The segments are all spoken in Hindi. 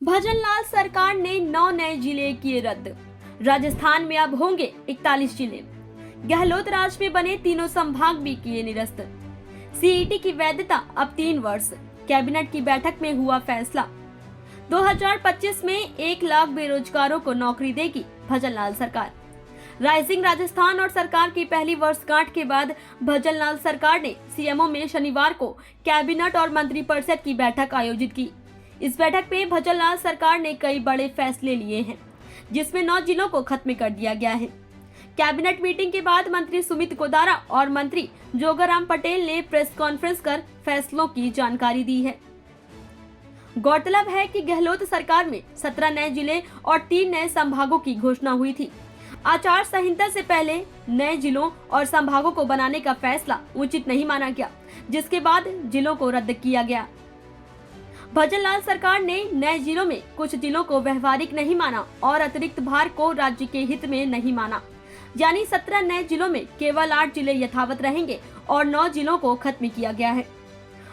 भजनलाल सरकार ने 9 नए जिले किए रद्द। राजस्थान में अब होंगे 41 जिले। गहलोत राज में बने तीनों संभाग भी किए निरस्त। सीईटी की वैधता अब 3 वर्ष। कैबिनेट की बैठक में हुआ फैसला। 2025 में 1 लाख बेरोजगारों को नौकरी देगी भजनलाल सरकार। राइजिंग राजस्थान और सरकार की पहली वर्षगांठ के बाद भजनलाल सरकार ने सीएमओ में शनिवार को कैबिनेट और मंत्रिपरिषद की बैठक आयोजित की। इस बैठक में भजनलाल सरकार ने कई बड़े फैसले लिए हैं, जिसमें 9 जिलों को खत्म कर दिया गया है। कैबिनेट मीटिंग के बाद मंत्री सुमित गोदारा और मंत्री जोगाराम पटेल ने प्रेस कॉन्फ्रेंस कर फैसलों की जानकारी दी है। गौरतलब है कि गहलोत सरकार में 17 नए जिले और 3 नए संभागों की घोषणा हुई थी। आचार संहिता से पहले नए जिलों और संभागों को बनाने का फैसला उचित नहीं माना गया, जिसके बाद जिलों को रद्द किया गया। भजनलाल सरकार ने नए जिलों में कुछ जिलों को व्यवहारिक नहीं माना और अतिरिक्त भार को राज्य के हित में नहीं माना, यानी 17 नए जिलों में केवल 8 जिले यथावत रहेंगे और 9 जिलों को खत्म किया गया है।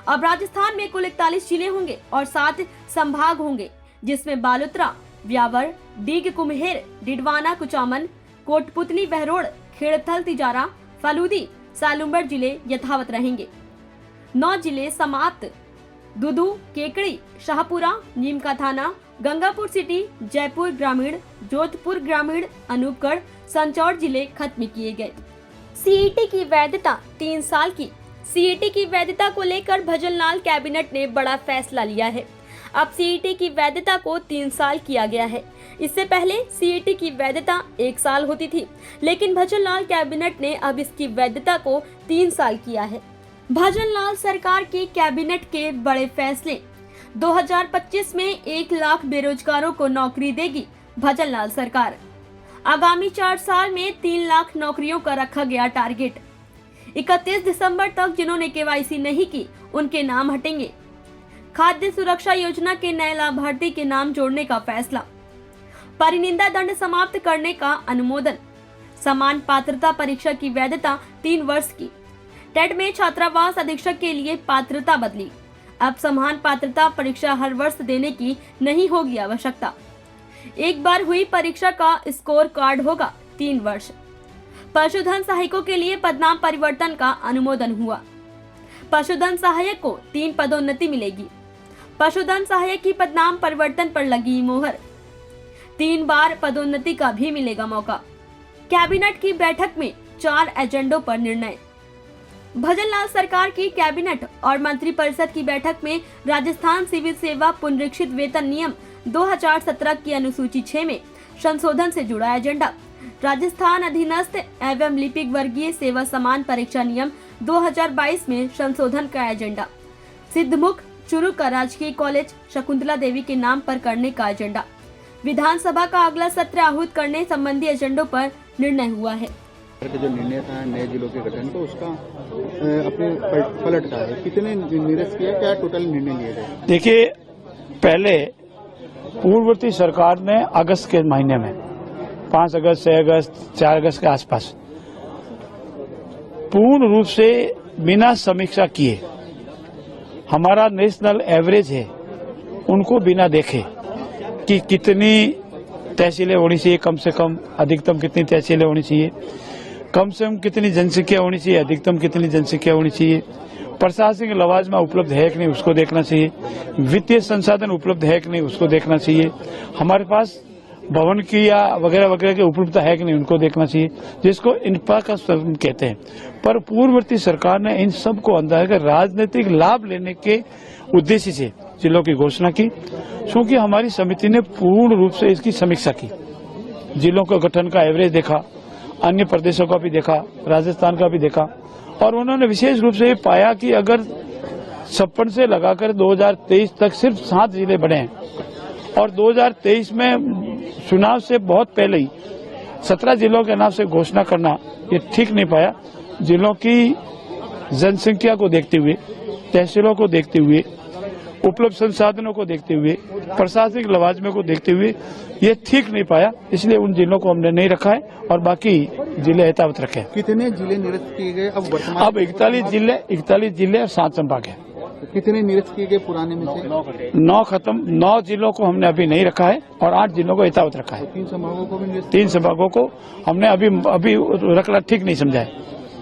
अब राजस्थान में कुल 41 जिले होंगे और 7 संभाग होंगे, जिसमें बालोतरा, ब्यावर, डीग कुम्हेर, डिडवाना कुचामन, कोटपुतली बहरोड़, खेड़थल तिजारा, फलूदी, सालुंबर जिले यथावत रहेंगे। 9 जिले समाप्त। दुदू, केकड़ी, शाहपुरा, नीम का थाना, गंगापुर सिटी, जयपुर ग्रामीण, जोधपुर ग्रामीण, अनूपगढ़, संचौर जिले खत्म किए गए। सीईटी की वैधता 3 साल की। सीईटी की वैधता को लेकर भजनलाल कैबिनेट ने बड़ा फैसला लिया है। अब सीईटी की वैधता को 3 साल किया गया है। इससे पहले सीईटी की वैधता 1 साल होती थी, लेकिन भजनलाल कैबिनेट ने अब इसकी वैधता को 3 साल किया है। भजनलाल सरकार की कैबिनेट के बड़े फैसले। 2025 में 1 लाख बेरोजगारों को नौकरी देगी भजनलाल सरकार। आगामी 4 साल में 3 लाख नौकरियों का रखा गया टारगेट। 31 दिसंबर तक जिन्होंने केवाईसी नहीं की, उनके नाम हटेंगे। खाद्य सुरक्षा योजना के नए लाभार्थी के नाम जोड़ने का फैसला। परिनिंदा दंड समाप्त करने का अनुमोदन। समान पात्रता परीक्षा की वैधता 3 वर्ष की। टेट में छात्रावास अधीक्षक के लिए पात्रता बदली। अब समान पात्रता परीक्षा हर वर्ष देने की नहीं होगी आवश्यकता। एक बार हुई परीक्षा का स्कोर कार्ड होगा 3 वर्ष। पशुधन सहायकों के लिए पदनाम परिवर्तन का अनुमोदन हुआ। पशुधन सहायक को 3 पदोन्नति मिलेगी। पशुधन सहायक की पदनाम परिवर्तन पर लगी मोहर। 3 बार पदोन्नति का भी मिलेगा मौका। कैबिनेट की बैठक में 4 एजेंडों पर निर्णय। भजनलाल सरकार की कैबिनेट और मंत्रिपरिषद की बैठक में राजस्थान सिविल सेवा पुनरीक्षित वेतन नियम 2017 की अनुसूची 6 में संशोधन से जुड़ा एजेंडा। राजस्थान अधीनस्थ एवं लिपिक वर्गीय सेवा समान परीक्षा नियम 2022 में संशोधन का एजेंडा। सिद्धमुख चुरू का राजकीय कॉलेज शकुंतला देवी के नाम पर करने का एजेंडा। विधानसभा का अगला सत्र आहूत करने संबंधी एजेंडों पर निर्णय हुआ है। जो निर्णय था नए जिलों के गठन, तो उसका अपने पलट का है, कितने निरस्त किया, क्या टोटल निर्णय लिए गए? देखिए, पहले पूर्ववर्ती सरकार ने अगस्त के महीने में 5 अगस्त, 6 अगस्त, 4 अगस्त के आसपास पूर्ण रूप से बिना समीक्षा किए हमारा नेशनल एवरेज है उनको बिना देखे कि कितनी तहसीलें होनी चाहिए, कम से कम अधिकतम कितनी तहसीलें होनी चाहिए, कम से कम कितनी जनसंख्या होनी चाहिए, अधिकतम कितनी जनसंख्या होनी चाहिए, प्रशासनिक लवाजमा उपलब्ध है कि नहीं उसको देखना चाहिए, वित्तीय संसाधन उपलब्ध है कि नहीं उसको देखना चाहिए, हमारे पास भवन की या वगैरह वगैरह की उपलब्धता है कि नहीं उनको देखना चाहिए, जिसको इनपा का कहते हैं। पर पूर्ववर्ती सरकार ने इन सब को अंदाज कर राजनीतिक लाभ लेने के उद्देश्य से जिलों की घोषणा की, क्योंकि हमारी समिति ने पूर्ण रूप से इसकी समीक्षा की। जिलों का गठन का एवरेज देखा, अन्य प्रदेशों का भी देखा, राजस्थान का भी देखा, और उन्होंने विशेष रूप से ये पाया कि अगर 56 से लगाकर 2023 तक सिर्फ 7 जिले बने हैं और 2023 में चुनाव से बहुत पहले ही 17 जिलों के नाम से घोषणा करना ये ठीक नहीं पाया। जिलों की जनसंख्या को देखते हुए, तहसीलों को देखते हुए, उपलब्ध संसाधनों को देखते हुए, प्रशासनिक लवाजमे को देखते हुए ये ठीक नहीं पाया, इसलिए उन जिलों को हमने नहीं रखा है और बाकी जिले यथावत रखे। कितने जिले निरस्त किए गए अब वर्तमान? अब 41 जिले और 7 संभाग है। तो कितने निरस्त किए गए पुराने में से? 9 खत्म, 9 जिलों को हमने अभी नहीं रखा है और 8 जिलों को यथावत रखा है। 3 संभागों को भी निरस्त? 3 संभागों को हमने अभी रखना ठीक नहीं समझा है।